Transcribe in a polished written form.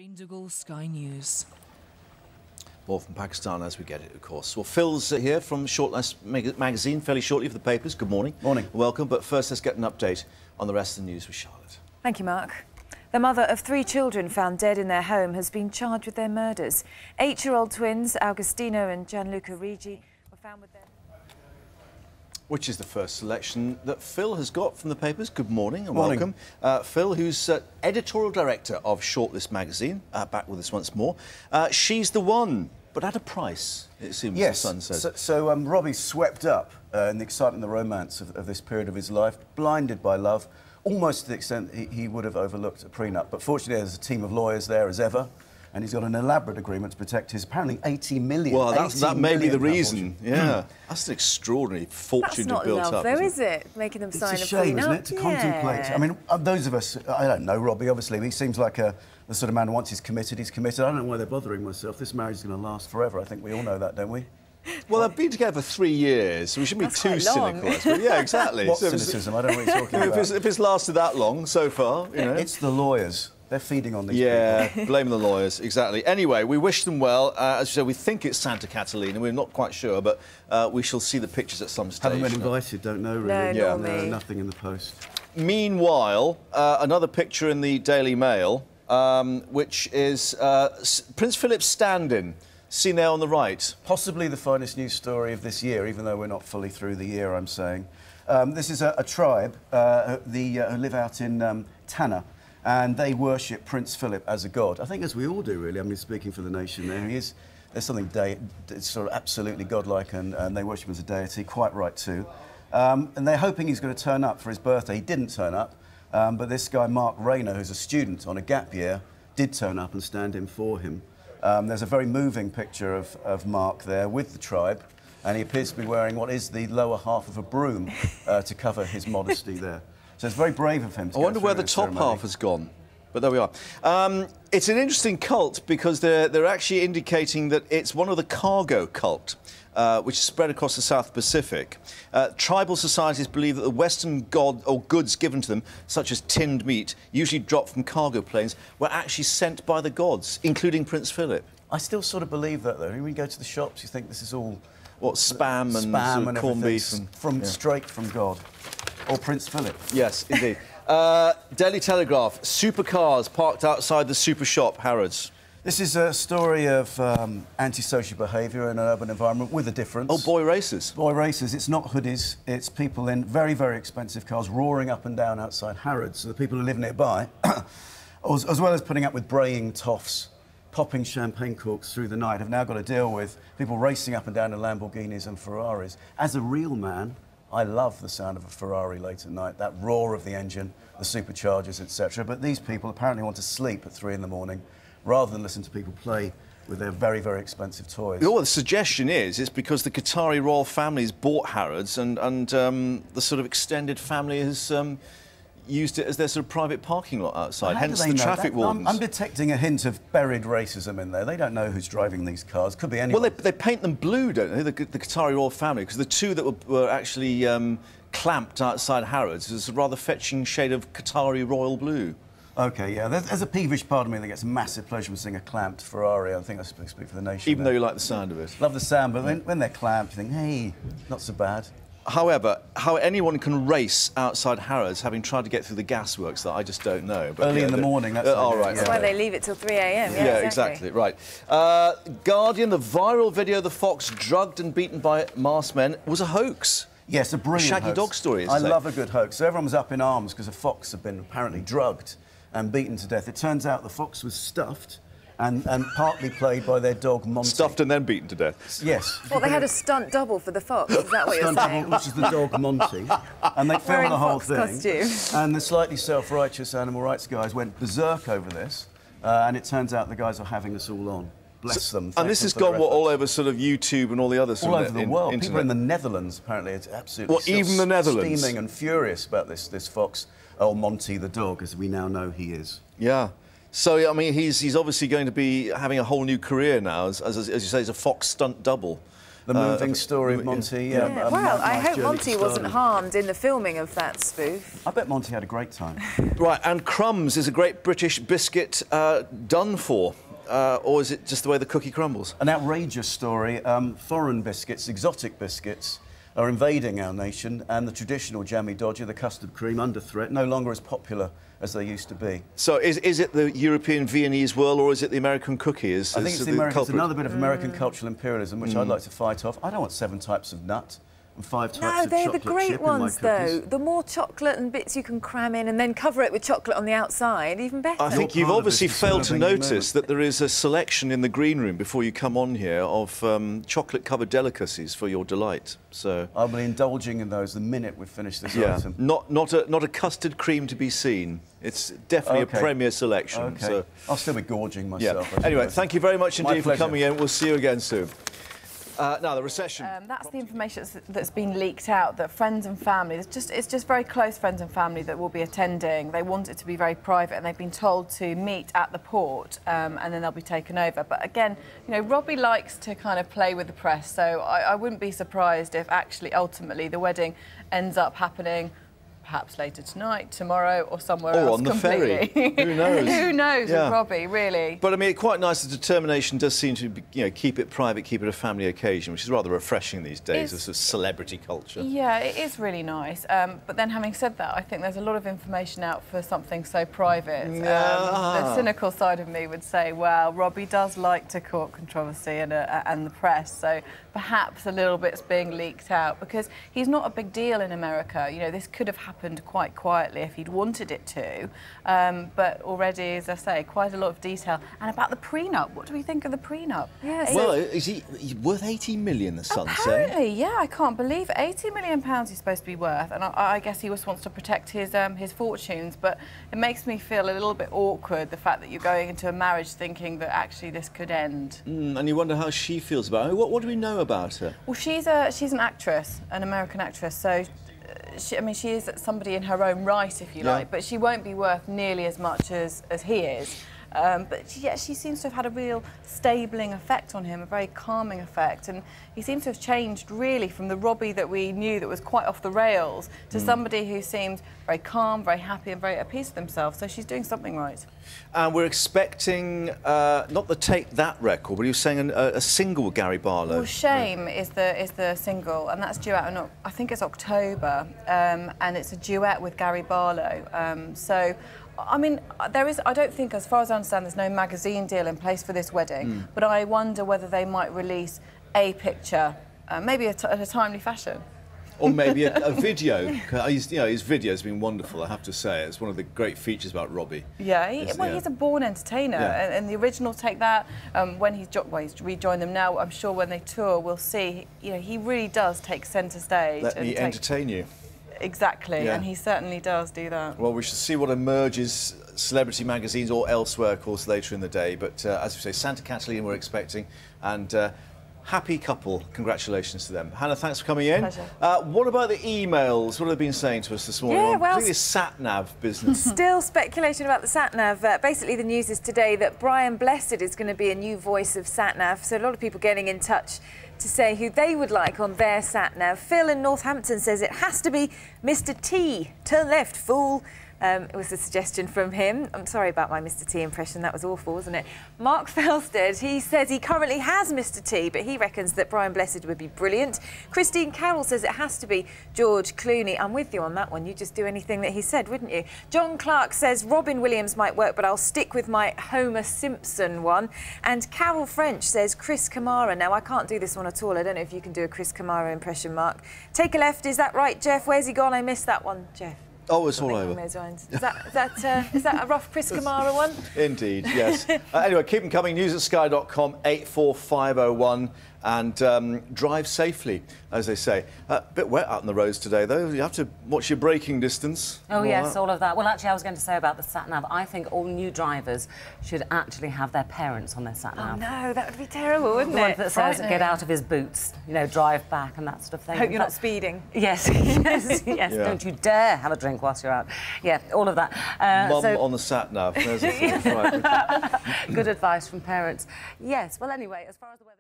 Jane Dougal, Sky News. More from Pakistan as we get it, of course. Well, Phil's here from Shortlist magazine, fairly shortly for the papers. Good morning. Morning. Welcome. But first, let's get an update on the rest of the news with Charlotte. Thank you, Mark. The mother of 3 children found dead in their home has been charged with their murders. 8-year-old twins, Augustino and Gianluca Rigi, were found with their... Which is the first selection that Phil has got from the papers. Good morning and Morning. welcome. Phil, who's editorial director of Shortlist magazine, back with us once more. She's the one, but at a price, it seems, yes. the Sun says. So Robbie's swept up in the excitement and the romance of this period of his life, blinded by love, almost to the extent he would have overlooked a prenup. But fortunately, there's a team of lawyers there as ever, and he's got an elaborate agreement to protect his apparently 80 million. Well, that may be the reason. Fortune. Yeah, that's an extraordinary fortune to build up. That's not love, though, is it? Making them sign a prenup. It's a shame, isn't it, to contemplate. I mean, those of us, I don't know Robbie, obviously, he seems like the sort of man who once he's committed, he's committed. I don't know why they're bothering myself. This marriage is going to last forever. I think we all know that, don't we? Well, they've been together for 3 years, so we shouldn't be too cynical. I suppose. Yeah, exactly. What cynicism? I don't know what you're talking about. If it's lasted that long so far, you know. It's the lawyers. They're feeding on these people. Yeah, blame the lawyers, exactly. Anyway, we wish them well. As you said, we think it's Santa Catalina. We're not quite sure, but we shall see the pictures at some stage. Haven't been invited, don't know, really. No, No, nothing in the post. Meanwhile, another picture in the Daily Mail, which is Prince Philip's stand-in, seen there on the right. Possibly the finest news story of this year, even though we're not fully through the year, I'm saying. This is a tribe who live out in Tanna, and they worship Prince Philip as a god. I think as we all do, really. I mean, speaking for the nation there, there's something it's sort of absolutely godlike, and they worship him as a deity, quite right too. And they're hoping he's going to turn up for his birthday. He didn't turn up, but this guy, Mark Rayner, who's a student on a gap year, did turn up and stand in for him. There's a very moving picture of Mark there with the tribe, and he appears to be wearing what is the lower half of a broom to cover his modesty there. So it's very brave of him to I wonder where the top half has gone. But there we are. It's an interesting cult because they're actually indicating that it's one of the cargo cult, which is spread across the South Pacific. Tribal societies believe that the Western goods given to them, such as tinned meat, usually dropped from cargo planes, were actually sent by the gods, including Prince Philip. I still sort of believe that, though. When you go to the shops, you think this is all... What, spam and corned beef? Straight from God. Or Prince Philip. Yes, indeed. Daily Telegraph, supercars parked outside the super shop, Harrods. This is a story of antisocial behaviour in an urban environment with a difference. Oh, boy racers. Boy racers. It's not hoodies. It's people in very, very expensive cars roaring up and down outside Harrods. So the people who live nearby, as well as putting up with braying toffs, popping champagne corks through the night, have now got to deal with people racing up and down in Lamborghinis and Ferraris. As a real man, I love the sound of a Ferrari late at night, that roar of the engine, the superchargers, etc. But these people apparently want to sleep at 3 in the morning rather than listen to people play with their very, very expensive toys. Well, the suggestion is it's because the Qatari royal family's bought Harrods and the sort of extended family has used it as their sort of private parking lot outside, hence the traffic wardens. I'm detecting a hint of buried racism in there. They don't know who's driving these cars. Could be anyone. Well, they paint them blue, don't they, the Qatari royal family, because the two that were actually clamped outside Harrods is a rather fetching shade of Qatari royal blue. OK, yeah, there's a peevish part of me that gets massive pleasure from seeing a clamped Ferrari. I think I speak for the nation. Even though you like the sound of it. Love the sound, but when they're clamped, you think, hey, not so bad. However, how anyone can race outside Harrods, having tried to get through the gasworks, that I just don't know. But, early in the morning, that's all right. That's why they leave it till 3 a.m. Yeah, exactly. Right. Guardian, the viral video of the fox drugged and beaten by masked men was a hoax. Yes, a brilliant Shaggy hoax. dog story, I love a good hoax. So everyone was up in arms because a fox had been apparently drugged and beaten to death. It turns out the fox was stuffed and partly played by their dog, Monty. Stuffed and then beaten to death? Yes. Well, they had a stunt double for the fox, is that what you're saying? Which is the dog, Monty. And they filmed the whole thing. Costume. And the slightly self-righteous animal rights guys went berserk over this. And it turns out the guys are having us all on. Bless them. And this has gone all over sort of YouTube and all the other sort all of over the world. internet. People in the Netherlands, apparently, it's absolutely even the Netherlands? steaming and furious about this fox. Oh, Monty the dog, as we now know he is. Yeah. So, I mean, he's obviously going to be having a whole new career now, as you say, as a fox stunt double. The moving story of Monty. Yeah. Well, I hope journey Monty to wasn't stardom. harmed in the filming of that spoof. I bet Monty had a great time. Right, and crumbs is a great British biscuit done for. Or is it just the way the cookie crumbles? An outrageous story. Foreign biscuits, exotic biscuits, are invading our nation, and the traditional jammy dodger, the custard cream, under threat, no longer as popular as they used to be. So is it the European Viennese whirl, or is it the American cookie? I think it's the American. It's another bit of American cultural imperialism, which I'd like to fight off. I don't want 7 types of nut and 5 types No, of they're the chocolate great chip in my ones, cookies. though. The more chocolate and bits you can cram in and then cover it with chocolate on the outside, even better. I think You're you've part of obviously this failed to disturbing notice that there is a selection in the green room before you come on here of chocolate-covered delicacies for your delight. So I'll be indulging in those the minute we've finished this yeah, item. not a custard cream to be seen. It's definitely Okay. a premier selection. Okay. So, I'll still be gorging yeah. myself. I Anyway, suppose. thank you very much My indeed for pleasure. coming in. We'll see you again soon. Now, the recession. That's the information that's been leaked out, that friends and family, it's just very close friends and family that will be attending. They want it to be very private, and they've been told to meet at the port, and then they'll be taken over. But again, you know, Robbie likes to kind of play with the press, so I wouldn't be surprised if actually ultimately the wedding ends up happening perhaps later tonight, tomorrow, or somewhere Or else on the completely. ferry. Who knows? Who knows Yeah. with Robbie, really? But I mean, quite nice. The determination does seem to be, keep it private, keep it a family occasion, which is rather refreshing these days. This sort of celebrity culture. Yeah, it is really nice. But then, having said that, I think there's a lot of information out for something so private. The cynical side of me would say, well, Robbie does like to court controversy and the press, so perhaps a little bit's being leaked out, because he's not a big deal in America. You know, this could have happened quite quietly if he'd wanted it to. But already, as I say, quite a lot of detail. And about the prenup, what do we think of the prenup? Yes. Well, is he worth 80 million, the Sun say? Apparently, yeah, I can't believe it. £80 million he's supposed to be worth, and I guess he just wants to protect his fortunes. But it makes me feel a little bit awkward, the fact that you're going into a marriage thinking that actually this could end. And you wonder how she feels about it. What do we know about her? Well, she's an actress, an American actress, so she is somebody in her own right, if you Yeah. like, but she won't be worth nearly as much as he is. But she seems to have had a real stabling effect on him, a very calming effect, and he seems to have changed really from the Robbie that we knew that was quite off the rails to somebody who seemed very calm, very happy and very at peace with himself, so she's doing something right. And we're expecting, not the Take That record, but he was saying a single Gary Barlow. Well, Shame is the single, and that's due out in, I think it's October, and it's a duet with Gary Barlow. So, I mean, I don't think, as far as I understand, there's no magazine deal in place for this wedding, but I wonder whether they might release a picture, maybe at a timely fashion. Or maybe a video. His video's been wonderful, I have to say. It's one of the great features about Robbie. Yeah, he's a born entertainer, Yeah. and the original Take That, when he's rejoined them now, I'm sure when they tour, we'll see, he really does take centre stage. Let me entertain you. Exactly, Yeah. and he certainly does do that. Well, we shall see what emerges, celebrity magazines or elsewhere, of course, later in the day. But as we say, Santa Catalina we're expecting, and happy couple. Congratulations to them. Hannah, thanks for coming in. Pleasure. What about the emails? What have they been saying to us this morning? Yeah, well, particularly this sat-nav business. Still speculation about the sat-nav. Basically, the news is today that Brian Blessed is going to be a new voice of sat-nav. So a lot of people getting in touch to say who they would like on their sat-nav. Phil in Northampton says it has to be Mr. T. Turn left, fool. It was a suggestion from him. I'm sorry about my Mr. T impression, that was awful, wasn't it? Mark Felsted, he says he currently has Mr. T, but he reckons that Brian Blessed would be brilliant. Christine Carroll says it has to be George Clooney. I'm with you on that one, you'd just do anything that he said, wouldn't you? John Clark says Robin Williams might work, but I'll stick with my Homer Simpson one. And Carol French says Chris Kamara. Now, I can't do this one at all. I don't know if you can do a Chris Kamara impression, Mark. Take a left, is that right, Jeff? Where's he gone? I missed that one, Jeff. Oh, it's all Something over. along those lines. Is that a rough Chris Kamara one? Indeed, yes. Anyway, keep them coming. News@sky.com, 84501, and drive safely, as they say. A bit wet out on the roads today, though. You have to watch your braking distance. Oh, yes, all of that. Well, actually, I was going to say about the sat-nav, I think all new drivers should actually have their parents on their sat-nav. Oh, no, that would be terrible, wouldn't The one it? that says, get out of his boots, drive back and that sort of thing. Hope you're not speeding. Yes, yes, yes. Yeah. Don't you dare have a drink whilst you're out. Yeah, all of that. Mum on the sat-nav. There's a thought. Right. Good advice from parents. Yes, well, anyway, as far as the weather...